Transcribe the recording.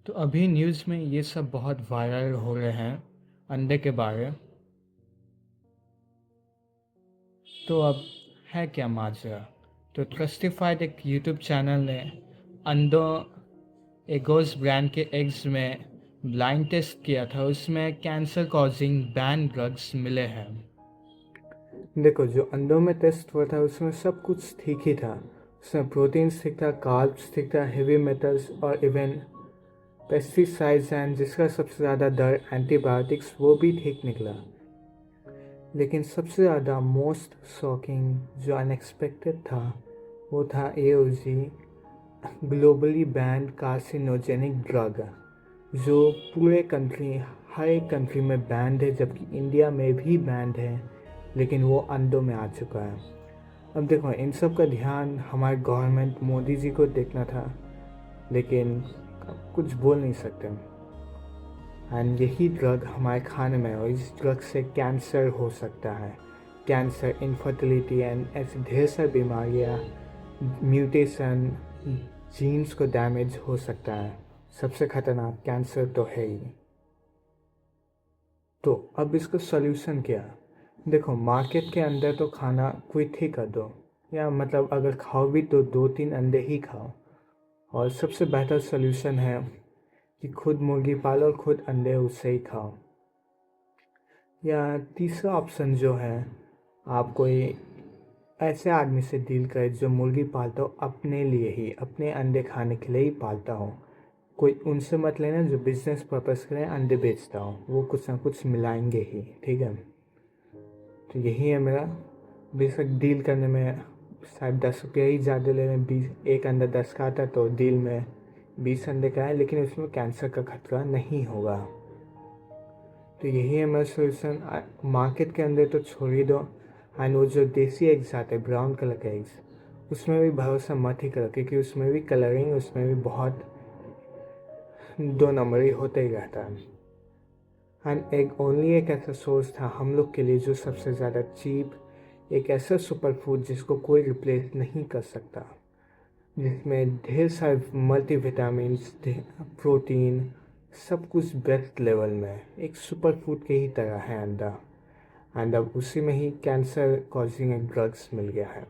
तो अभी न्यूज़ में ये सब बहुत वायरल हो रहे हैं अंडे के बारे। तो अब है क्या माजरा। तो ट्रस्टिफाइड एक यूट्यूब चैनल ने अंडों एगोज ब्रांड के एग्स में ब्लाइंड टेस्ट किया था। उसमें कैंसर कॉजिंग बैन ड्रग्स मिले हैं। देखो, जो अंडों में टेस्ट हुआ था उसमें सब कुछ ठीक ही था। उसमें प्रोटीन्स ठीक था, कार्ब्स ठीक था, हेवी मेटल्स और इवन पेस्टिसाइड्स एंड जिसका सबसे ज़्यादा दर एंटीबायोटिक्स वो भी ठीक निकला। लेकिन सबसे ज़्यादा मोस्ट शॉकिंग जो अनएक्सपेक्टेड था वो था AOG, globally band carcinogenic drug, जो पूरे कंट्री हर एक कंट्री में बैंड है, जबकि इंडिया में भी बैंड है, लेकिन वो अंडों में आ चुका है। अब देखो, इन सब का ध्यान हमारे गवर्नमेंट मोदी जी को देखना था, लेकिन कुछ बोल नहीं सकते। एंड यही ड्रग हमारे खाने में है और इस ड्रग से कैंसर हो सकता है। कैंसर, इनफर्टिलिटी एंड ऐसी ढेर सारी बीमारियाँ, म्यूटेशन, जीन्स को डैमेज हो सकता है। सबसे खतरनाक कैंसर तो है ही। तो अब इसका सॉल्यूशन क्या है? देखो, मार्केट के अंदर तो खाना क्विट ही कर दो, या मतलब अगर खाओ भी तो 2-3 अंडे ही खाओ। और सबसे बेहतर सॉल्यूशन है कि खुद मुर्गी पालो और खुद अंडे उससे ही खाओ। या तीसरा ऑप्शन जो है, आप कोई ऐसे आदमी से डील करें जो मुर्गी पालता हो अपने लिए ही, अपने अंडे खाने के लिए ही पालता हो। कोई उनसे मत लेना जो बिजनेस पर्पस के लिए अंडे बेचता हो, वो कुछ ना कुछ मिलाएंगे ही, ठीक है। तो यही है मेरा। बेशक डील करने में शायद 10 रुपया ही ज़्यादा ले रहे हैं, 20, एक अंडा 10 का आता तो डील में 20 अंडे का है, लेकिन उसमें कैंसर का खतरा नहीं होगा। तो यही है मेरा सोल्यूशन। मार्केट के अंदर तो छोड़ ही दो। एंड वो जो देसी एग्स आते हैं, ब्राउन कलर के एग्स, उसमें भी भरोसा मत ही करो, क्योंकि उसमें भी कलरिंग, उसमें भी बहुत 2 नंबरी होते ही रहता है। एंड एग ओनली एक ऐसा सोर्स था हम लोग के लिए जो सबसे ज़्यादा चीप, एक ऐसा सुपर फूड जिसको कोई रिप्लेस नहीं कर सकता, जिसमें ढेर सारे मल्टीविटामिन्स, प्रोटीन, सब कुछ बेस्ट लेवल में, एक सुपर फूड के ही तरह है अंडा। एंड अब उसी में ही कैंसर कॉजिंग ड्रग्स मिल गया है।